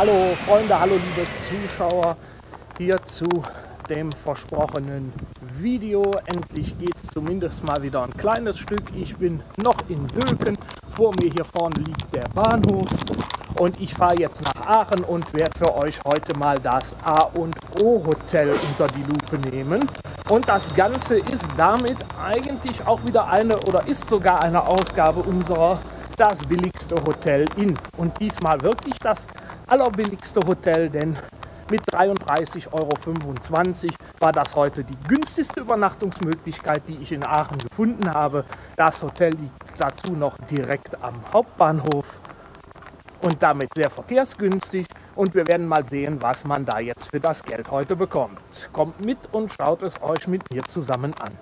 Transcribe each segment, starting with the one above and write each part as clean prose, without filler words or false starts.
Hallo Freunde, hallo liebe Zuschauer, hier zu dem versprochenen Video. Endlich geht es zumindest mal wieder ein kleines Stück. Ich bin noch in Dülken, vor mir hier vorne liegt der Bahnhof und ich fahre jetzt nach Aachen und werde für euch heute mal das A&O Hotel unter die Lupe nehmen. Und das Ganze ist damit eigentlich auch wieder ist sogar eine Ausgabe unserer Das billigste Hotel in. Und diesmal wirklich das allerbilligste Hotel, denn mit 33,25 € war das heute die günstigste Übernachtungsmöglichkeit, die ich in Aachen gefunden habe. Das Hotel liegt dazu noch direkt am Hauptbahnhof und damit sehr verkehrsgünstig. Und wir werden mal sehen, was man da jetzt für das Geld heute bekommt. Kommt mit und schaut es euch mit mir zusammen an.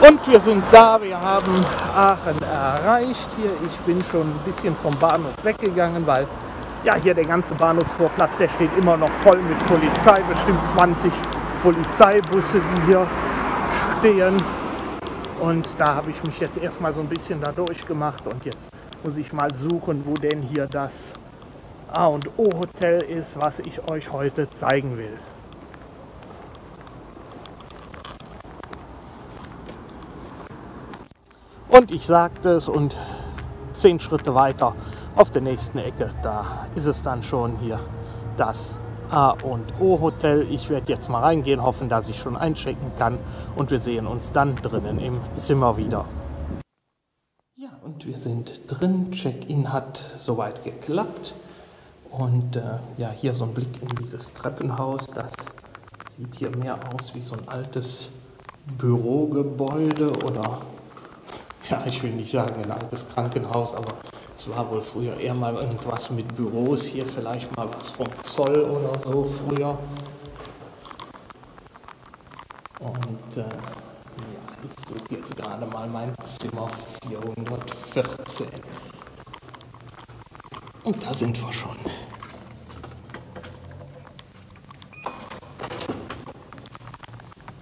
Und wir sind da, wir haben Aachen erreicht. Hier, ich bin schon ein bisschen vom Bahnhof weggegangen, weil ja hier der ganze Bahnhofsvorplatz, der steht immer noch voll mit Polizei. Bestimmt 20 Polizeibusse, die hier stehen. Und da habe ich mich jetzt erstmal so ein bisschen da durchgemacht. Und jetzt muss ich mal suchen, wo denn hier das A&O Hotel ist, was ich euch heute zeigen will. Und ich sagte es, und 10 Schritte weiter auf der nächsten Ecke, da ist es dann schon hier das A&O Hotel. Ich werde jetzt mal reingehen, hoffen, dass ich schon einchecken kann, und wir sehen uns dann drinnen im Zimmer wieder. Ja, und wir sind drin. Check-in hat soweit geklappt. Und ja, hier so ein Blick in dieses Treppenhaus. Das sieht hier mehr aus wie so ein altes Bürogebäude oder... Ja, ich will nicht sagen ein altes Krankenhaus, aber es war wohl früher eher mal irgendwas mit Büros. Hier vielleicht mal was vom Zoll oder so früher. Und ja, ich suche jetzt gerade mal mein Zimmer 414. Und da sind wir schon.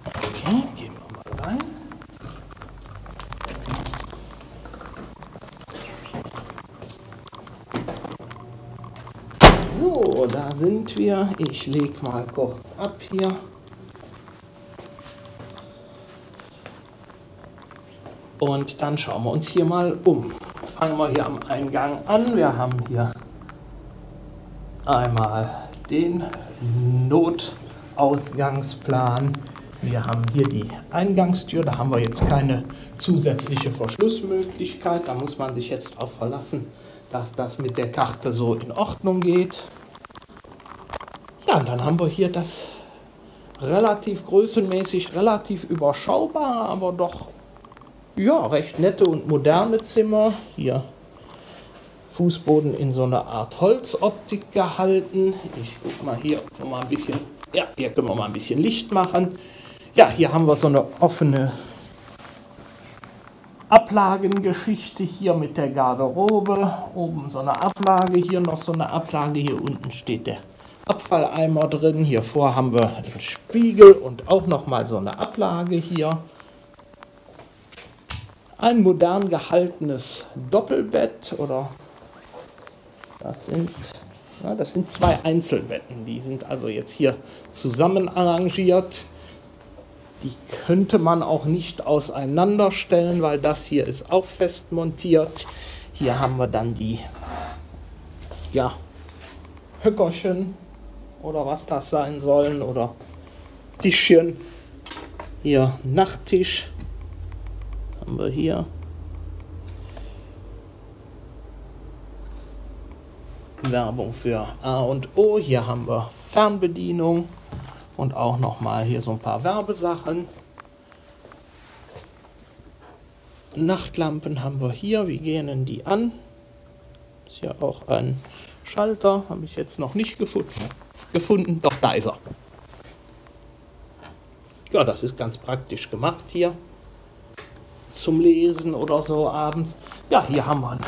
Okay, gehen wir mal rein. So, da sind wir. Ich lege mal kurz ab hier. Und dann schauen wir uns hier mal um. Fangen wir hier am Eingang an. Wir haben hier einmal den Notausgangsplan. Wir haben hier die Eingangstür. Da haben wir jetzt keine zusätzliche Verschlussmöglichkeit. Da muss man sich jetzt darauf verlassen, dass das mit der Karte so in Ordnung geht. Ja, und dann haben wir hier das relativ größenmäßig, relativ überschaubare, aber doch ja, recht nette und moderne Zimmer. Hier Fußboden in so einer Art Holzoptik gehalten. Ich guck mal hier, mal ein bisschen, ja, hier können wir mal ein bisschen Licht machen. Ja, hier haben wir so eine offene Ablagengeschichte hier mit der Garderobe, oben so eine Ablage, hier noch so eine Ablage, hier unten steht der Abfalleimer drin, hier vor haben wir einen Spiegel und auch noch mal so eine Ablage hier. Ein modern gehaltenes Doppelbett, oder das sind 2 Einzelbetten, die sind also jetzt hier zusammen arrangiert. Die könnte man auch nicht auseinanderstellen, weil das hier ist auch fest montiert. Hier haben wir dann die ja, Höckerchen oder was das sein sollen oder Tischchen. Hier Nachttisch haben wir hier. Werbung für A&O. Hier haben wir Fernbedienung. Und auch nochmal hier so ein paar Werbesachen. Nachtlampen haben wir hier. Wie gehen denn die an? Ist ja auch ein Schalter. Habe ich jetzt noch nicht gefunden. Doch, da ist er. Ja, das ist ganz praktisch gemacht hier. Zum Lesen oder so abends. Ja, hier haben wir einen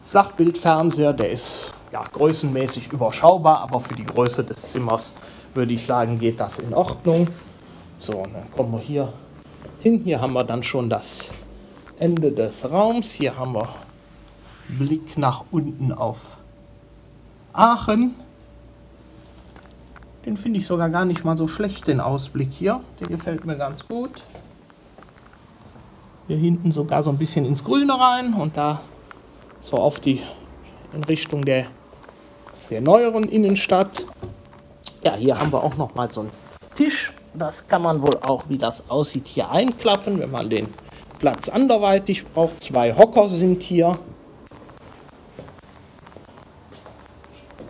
Flachbildfernseher. Der ist ja, größenmäßig überschaubar, aber für die Größe des Zimmers würde ich sagen, geht das in Ordnung. So, und dann kommen wir hier hin. Hier haben wir dann schon das Ende des Raums. Hier haben wir Blick nach unten auf Aachen. Den finde ich sogar gar nicht mal so schlecht, den Ausblick hier. Der gefällt mir ganz gut. Hier hinten sogar so ein bisschen ins Grüne rein und da so auf die in Richtung der neueren Innenstadt. Ja, hier haben wir auch noch mal so einen Tisch. Das kann man wohl auch, wie das aussieht, hier einklappen, wenn man den Platz anderweitig braucht. 2 Hocker sind hier.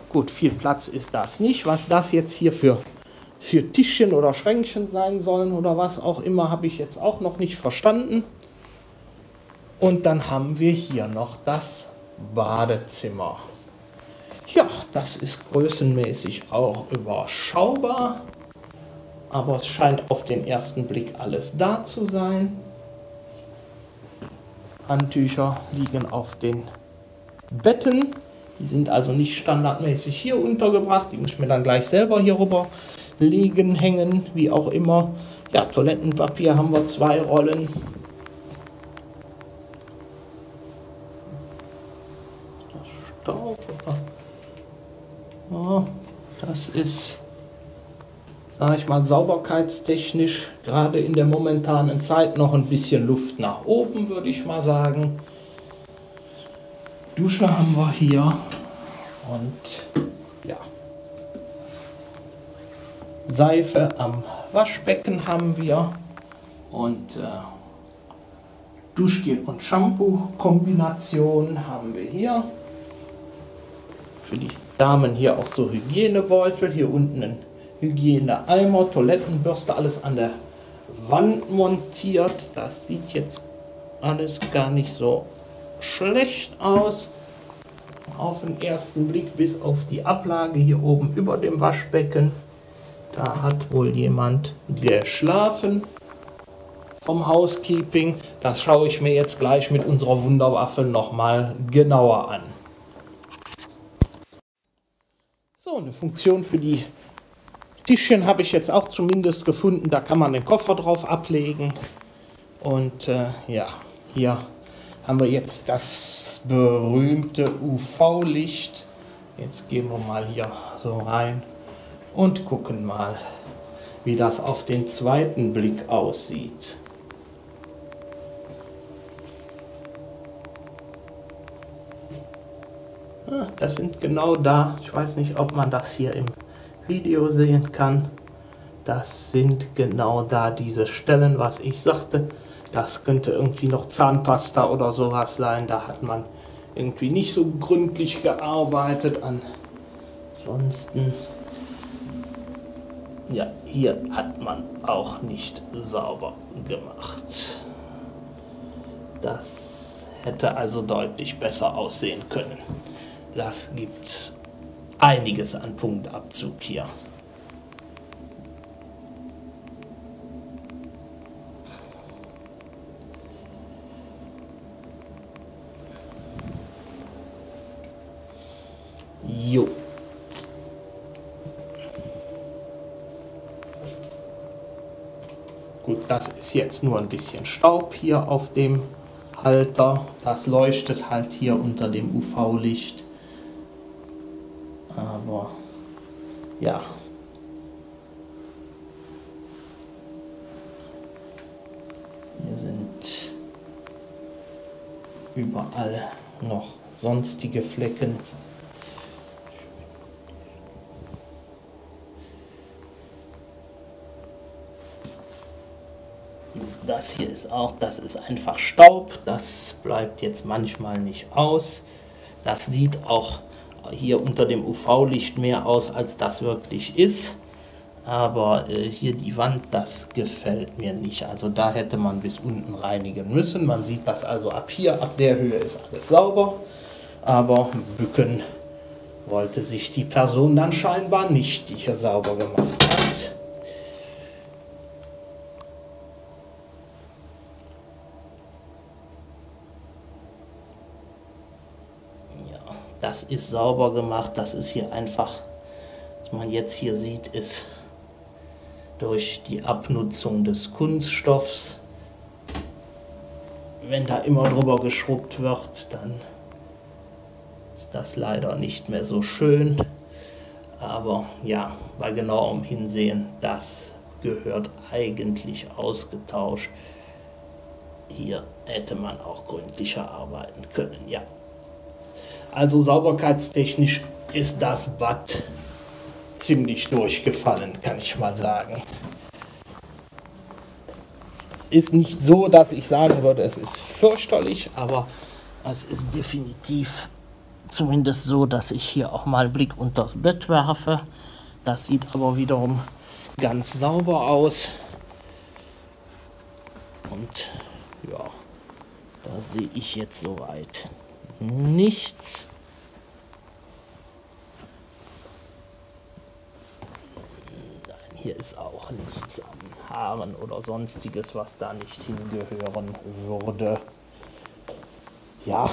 Gut, viel Platz ist das nicht. Was das jetzt hier für Tischchen oder Schränkchen sein sollen oder was auch immer, habe ich jetzt auch noch nicht verstanden. Und dann haben wir hier noch das Badezimmer. Ja, das ist größenmäßig auch überschaubar, aber es scheint auf den ersten Blick alles da zu sein. Handtücher liegen auf den Betten, die sind also nicht standardmäßig hier untergebracht, die muss ich mir dann gleich selber hier rüber legen, hängen, wie auch immer. Ja, Toilettenpapier haben wir 2 Rollen. Staub. Ja, das ist, sage ich mal, sauberkeitstechnisch gerade in der momentanen Zeit noch ein bisschen Luft nach oben, würde ich mal sagen. Dusche haben wir hier und ja, Seife am Waschbecken haben wir und Duschgel und Shampoo-Kombination haben wir hier. Für die Damen hier auch so Hygienebeutel, hier unten ein Hygieneeimer, Toilettenbürste, alles an der Wand montiert. Das sieht jetzt alles gar nicht so schlecht aus. Auf den ersten Blick, bis auf die Ablage hier oben über dem Waschbecken. Da hat wohl jemand geschlafen vom Housekeeping. Das schaue ich mir jetzt gleich mit unserer Wunderwaffe nochmal genauer an. So, eine Funktion für die Tischchen habe ich jetzt auch zumindest gefunden. Da kann man den Koffer drauf ablegen. Und ja, hier haben wir jetzt das berühmte UV-Licht. Jetzt gehen wir mal hier so rein und gucken mal, wie das auf den zweiten Blick aussieht. Das sind genau da, ich weiß nicht, ob man das hier im Video sehen kann, das sind genau da diese Stellen, was ich sagte. Das könnte irgendwie noch Zahnpasta oder sowas sein, da hat man irgendwie nicht so gründlich gearbeitet. Ansonsten, ja, hier hat man auch nicht sauber gemacht. Das hätte also deutlich besser aussehen können. Das gibt einiges an Punktabzug hier. Jo. Gut, das ist jetzt nur ein bisschen Staub hier auf dem Halter. Das leuchtet halt hier unter dem UV-Licht. Aber ja. Hier sind überall noch sonstige Flecken. Das hier ist auch, das ist einfach Staub, das bleibt jetzt manchmal nicht aus. Das sieht auch hier unter dem UV-Licht mehr aus, als das wirklich ist. Aber hier die Wand, das gefällt mir nicht. Also da hätte man bis unten reinigen müssen. Man sieht das also ab hier, ab der Höhe ist alles sauber. Aber bücken wollte sich die Person dann scheinbar nicht, die hier sauber gemacht hat. das ist sauber gemacht. Das ist hier einfach, was man jetzt hier sieht, ist durch die Abnutzung des Kunststoffs. Wenn da immer drüber geschrubbt wird, dann ist das leider nicht mehr so schön. Aber ja, bei genauem Hinsehen, das gehört eigentlich ausgetauscht. Hier hätte man auch gründlicher arbeiten können, ja. Also sauberkeitstechnisch ist das Bad ziemlich durchgefallen, kann ich mal sagen. Es ist nicht so, dass ich sagen würde, es ist fürchterlich, aber es ist definitiv zumindest so, dass ich hier auch mal einen Blick unter das Bett werfe. Das sieht aber wiederum ganz sauber aus. Und ja, da sehe ich jetzt soweit nichts. Nein, hier ist auch nichts an Haaren oder sonstiges, was da nicht hingehören würde. Ja,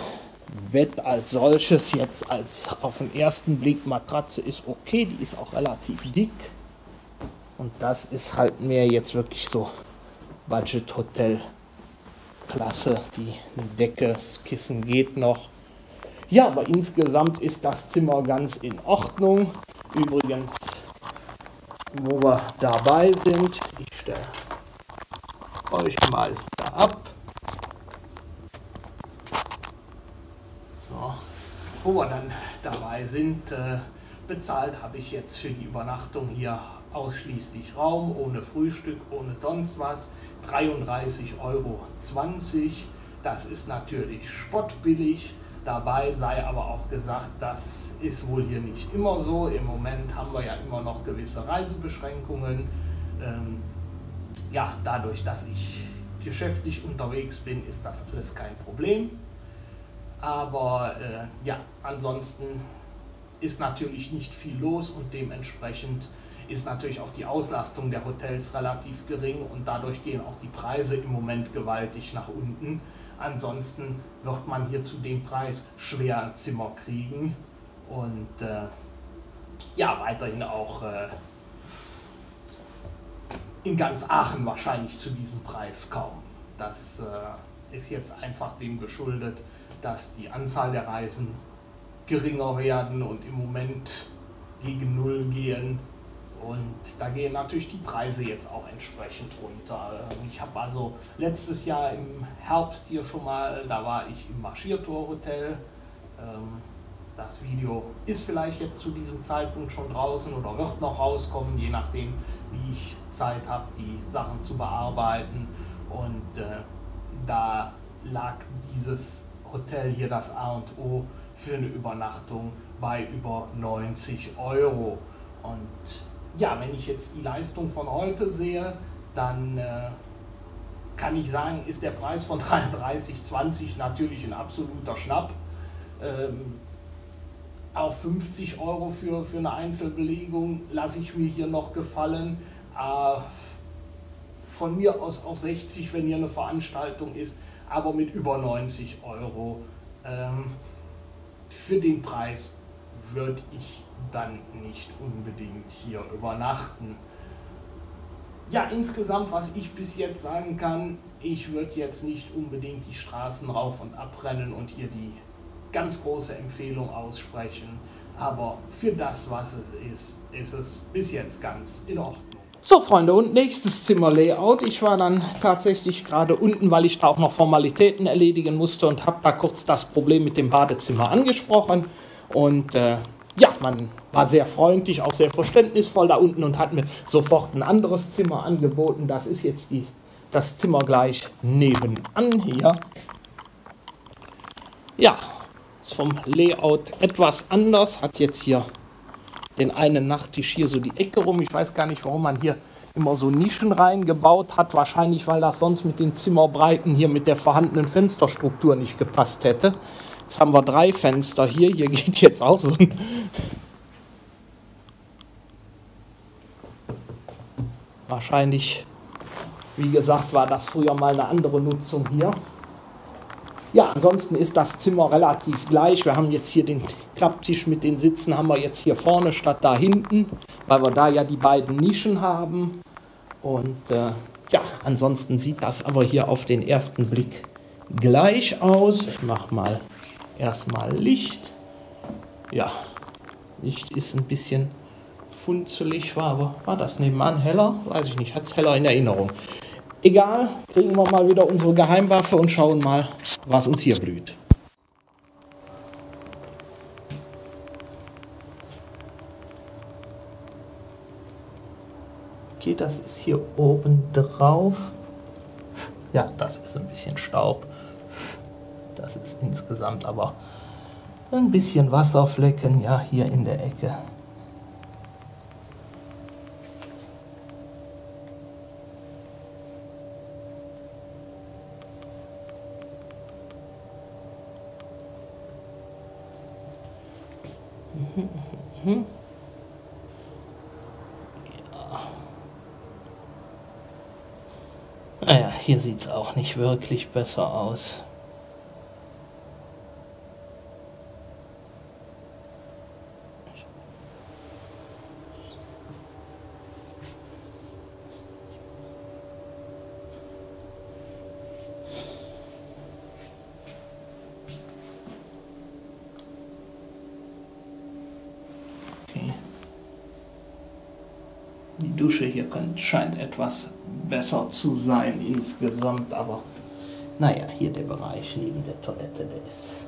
Bett als solches jetzt als auf den ersten Blick Matratze ist okay, die ist auch relativ dick. Und das ist halt mehr jetzt wirklich so Budget Hotel Klasse. Die Decke, das Kissen geht noch. Ja, aber insgesamt ist das Zimmer ganz in Ordnung. Übrigens, wo wir dabei sind, ich stelle euch mal hier ab. So, wo wir dann dabei sind, bezahlt habe ich jetzt für die Übernachtung hier ausschließlich Raum, ohne Frühstück, ohne sonst was, 33,20 Euro. Das ist natürlich spottbillig. Dabei sei aber auch gesagt, das ist wohl hier nicht immer so. Im Moment haben wir ja immer noch gewisse Reisebeschränkungen. Ja, dadurch, dass ich geschäftlich unterwegs bin, ist das alles kein Problem. Aber ja, ansonsten ist natürlich nicht viel los und dementsprechend ist natürlich auch die Auslastung der Hotels relativ gering und dadurch gehen auch die Preise im Moment gewaltig nach unten. Ansonsten wird man hier zu dem Preis schwer ein Zimmer kriegen und ja, weiterhin auch in ganz Aachen wahrscheinlich zu diesem Preis kaum. Das ist jetzt einfach dem geschuldet, dass die Anzahl der Reisen geringer werden und im Moment gegen Null gehen. Und da gehen natürlich die Preise jetzt auch entsprechend runter. Ich habe also letztes Jahr im Herbst hier schon mal, da war ich im Marschiertor-Hotel. Das Video ist vielleicht jetzt zu diesem Zeitpunkt schon draußen oder wird noch rauskommen, je nachdem, wie ich Zeit habe, die Sachen zu bearbeiten. Und da lag dieses Hotel hier, das A&O, für eine Übernachtung bei über 90 Euro. Und ja, wenn ich jetzt die Leistung von heute sehe, dann kann ich sagen, ist der Preis von 33,20 natürlich ein absoluter Schnapp. Auch 50 Euro für eine Einzelbelegung lasse ich mir hier noch gefallen. Von mir aus auch 60, wenn hier eine Veranstaltung ist, aber mit über 90 Euro. Für den Preis würde ich dann nicht unbedingt hier übernachten. Ja, insgesamt, was ich bis jetzt sagen kann, ich würde jetzt nicht unbedingt die Straßen rauf und abrennen und hier die ganz große Empfehlung aussprechen, aber für das, was es ist, ist es bis jetzt ganz in Ordnung. So Freunde, und nächstes Zimmerlayout. Ich war dann tatsächlich gerade unten, weil ich da auch noch Formalitäten erledigen musste und habe da kurz das Problem mit dem Badezimmer angesprochen. Und ja, man war sehr freundlich, auch sehr verständnisvoll da unten und hat mir sofort ein anderes Zimmer angeboten. Das ist jetzt das Zimmer gleich nebenan hier. Ja, ist vom Layout etwas anders, hat jetzt hier den einen Nachttisch hier so die Ecke rum. Ich weiß gar nicht, warum man hier immer so Nischen reingebaut hat. Wahrscheinlich, weil das sonst mit den Zimmerbreiten hier mit der vorhandenen Fensterstruktur nicht gepasst hätte. Jetzt haben wir 3 Fenster hier. Hier geht jetzt auch so ein... Wahrscheinlich, wie gesagt, war das früher mal eine andere Nutzung hier. Ja, ansonsten ist das Zimmer relativ gleich. Wir haben jetzt hier den Klapptisch mit den Sitzen, haben wir jetzt hier vorne statt da hinten, weil wir da ja die beiden Nischen haben. Und ja, ansonsten sieht das aber hier auf den ersten Blick gleich aus. Ich mache mal erstmal Licht. Ja, Licht ist ein bisschen funzelig, war das nebenan heller? Weiß ich nicht, hat es heller in Erinnerung. Egal, kriegen wir mal wieder unsere Geheimwaffe und schauen mal, was uns hier blüht. Okay, das ist hier oben drauf. Ja, das ist ein bisschen Staub. Das ist insgesamt aber ein bisschen Wasserflecken, ja, hier in der Ecke. Ja. Naja, hier sieht es auch nicht wirklich besser aus. Die Dusche hier scheint etwas besser zu sein insgesamt, aber naja, hier der Bereich neben der Toilette, der ist...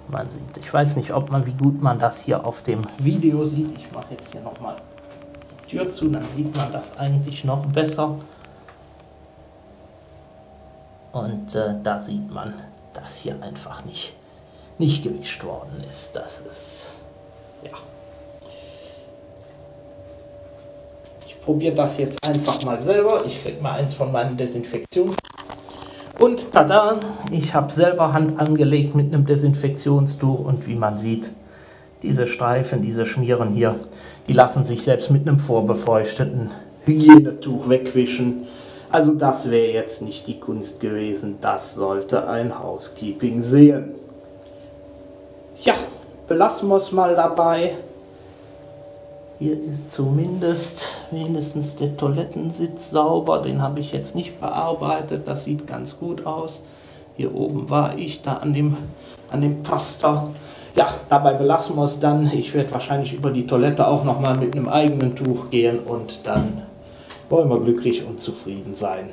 Man sieht, ich weiß nicht, wie gut man das hier auf dem Video sieht. Ich mache jetzt hier nochmal die Tür zu, dann sieht man das eigentlich noch besser. Und da sieht man, dass hier einfach nicht gewischt worden ist. Das ist, ja. Ich probiere das jetzt einfach mal selber. Ich kriege mal eins von meinen Desinfektions... Und tada, ich habe selber Hand angelegt mit einem Desinfektionstuch und wie man sieht, diese Streifen, diese Schmieren hier, die lassen sich selbst mit einem vorbefeuchteten Hygienetuch wegwischen. Also das wäre jetzt nicht die Kunst gewesen, das sollte ein Housekeeping sehen. Ja, belassen wir es mal dabei. Hier ist wenigstens der Toilettensitz sauber, den habe ich jetzt nicht bearbeitet, das sieht ganz gut aus. Hier oben war ich, da an dem Taster. Ja, dabei belassen wir es dann. Ich werde wahrscheinlich über die Toilette auch nochmal mit einem eigenen Tuch gehen und dann wollen wir glücklich und zufrieden sein.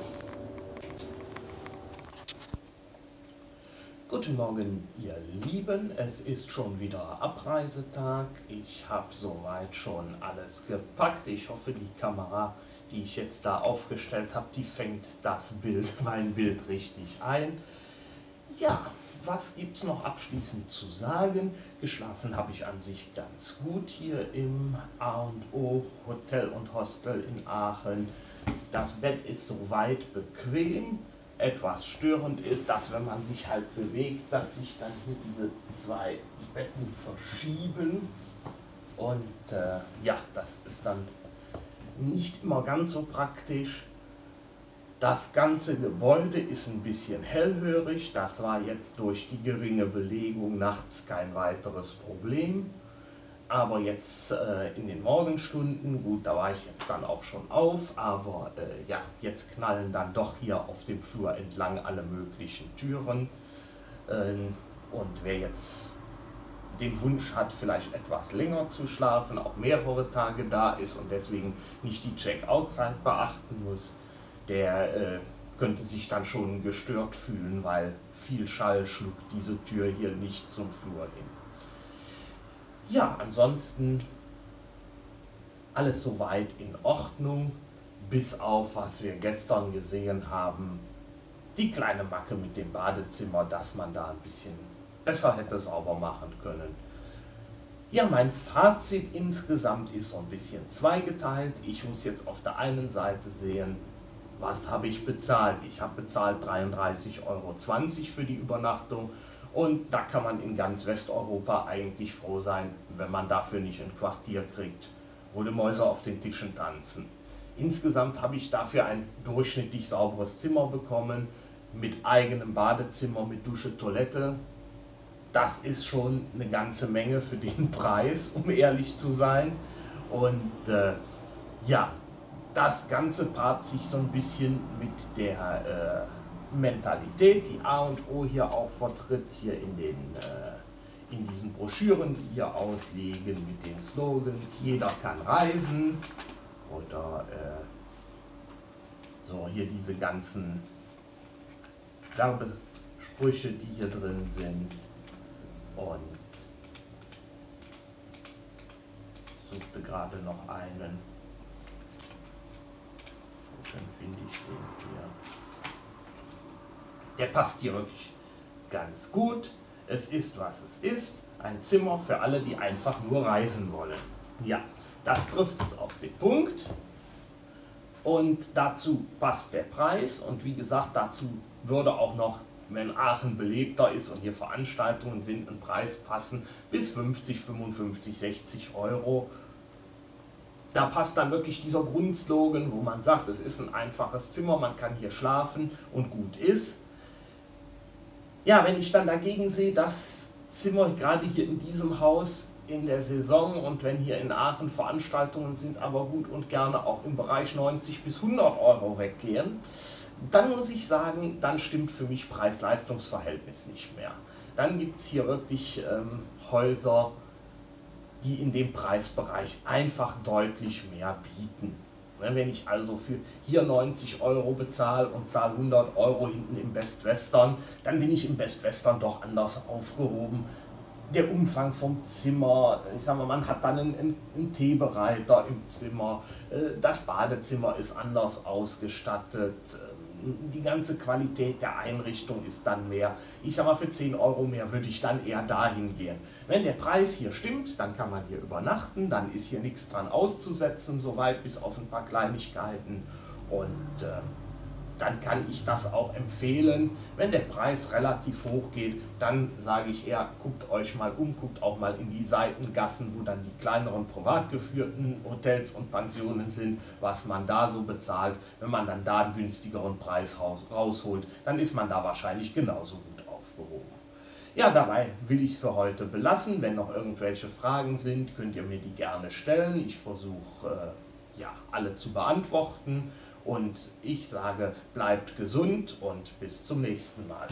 Guten Morgen, ihr Lieben. Es ist schon wieder Abreisetag. Ich habe soweit schon alles gepackt. Ich hoffe, die Kamera, die ich jetzt da aufgestellt habe, die fängt mein Bild richtig ein. Ja, was gibt es noch abschließend zu sagen? Geschlafen habe ich an sich ganz gut hier im A&O Hotel und Hostel in Aachen. Das Bett ist soweit bequem. Etwas störend ist, dass wenn man sich halt bewegt, dass sich dann hier diese zwei Betten verschieben und ja, das ist dann nicht immer ganz so praktisch. Das ganze Gebäude ist ein bisschen hellhörig, das war jetzt durch die geringe Belegung nachts kein weiteres Problem. Aber jetzt in den Morgenstunden, gut, da war ich jetzt dann auch schon auf, aber ja, jetzt knallen dann doch hier auf dem Flur entlang alle möglichen Türen. Und wer jetzt den Wunsch hat, vielleicht etwas länger zu schlafen, auch mehrere Tage da ist und deswegen nicht die Check-out-Zeit beachten muss, der könnte sich dann schon gestört fühlen, weil viel Schall schluckt diese Tür hier nicht zum Flur hin. Ja, ansonsten alles soweit in Ordnung, bis auf was wir gestern gesehen haben, die kleine Macke mit dem Badezimmer, dass man da ein bisschen besser hätte sauber machen können. Ja, mein Fazit insgesamt ist so ein bisschen zweigeteilt. Ich muss jetzt auf der einen Seite sehen, was habe ich bezahlt. Ich habe bezahlt 33,20 € für die Übernachtung. Und da kann man in ganz Westeuropa eigentlich froh sein, wenn man dafür nicht ein Quartier kriegt, wo die Mäuse auf den Tischen tanzen. Insgesamt habe ich dafür ein durchschnittlich sauberes Zimmer bekommen, mit eigenem Badezimmer, mit Dusche, Toilette. Das ist schon eine ganze Menge für den Preis, um ehrlich zu sein. Und ja, das Ganze paart sich so ein bisschen mit der Mentalität, die A und O hier auch vertritt, hier in diesen Broschüren, die hier auslegen, mit den Slogans, jeder kann reisen, oder so hier diese ganzen Werbesprüche, die hier drin sind. Und suchte gerade noch einen. Dann finde ich den hier. Der passt hier wirklich ganz gut. Es ist, was es ist. Ein Zimmer für alle, die einfach nur reisen wollen. Ja, das trifft es auf den Punkt. Und dazu passt der Preis. Und wie gesagt, dazu würde auch noch, wenn Aachen belebter ist und hier Veranstaltungen sind, ein Preis passen bis 50, 55, 60 Euro. Da passt dann wirklich dieser Grundslogan, wo man sagt, es ist ein einfaches Zimmer, man kann hier schlafen und gut ist. Ja, wenn ich dann dagegen sehe, das Zimmer gerade hier in diesem Haus in der Saison und wenn hier in Aachen Veranstaltungen sind, aber gut und gerne auch im Bereich 90 bis 100 Euro weggehen, dann muss ich sagen, dann stimmt für mich Preis-Leistungs-Verhältnis nicht mehr. Dann gibt es hier wirklich Häuser, die in dem Preisbereich einfach deutlich mehr bieten. Wenn ich also für hier 90 Euro bezahle und zahle 100 Euro hinten im Best Western, dann bin ich im Best Western doch anders aufgehoben. Der Umfang vom Zimmer, ich sag mal, man hat dann einen Teebereiter im Zimmer, das Badezimmer ist anders ausgestattet, die ganze Qualität der Einrichtung ist dann mehr. Ich sag mal, für 10 Euro mehr würde ich dann eher dahin gehen. Wenn der Preis hier stimmt, dann kann man hier übernachten, dann ist hier nichts dran auszusetzen, soweit bis auf ein paar Kleinigkeiten. Und dann kann ich das auch empfehlen. Wenn der Preis relativ hoch geht, dann sage ich eher, guckt euch mal um, guckt auch mal in die Seitengassen, wo dann die kleineren privat geführten Hotels und Pensionen sind, was man da so bezahlt. Wenn man dann da einen günstigeren Preis rausholt, dann ist man da wahrscheinlich genauso gut aufgehoben. Ja, dabei will ich es für heute belassen. Wenn noch irgendwelche Fragen sind, könnt ihr mir die gerne stellen. Ich versuche ja, alle zu beantworten. Und ich sage, bleibt gesund und bis zum nächsten Mal.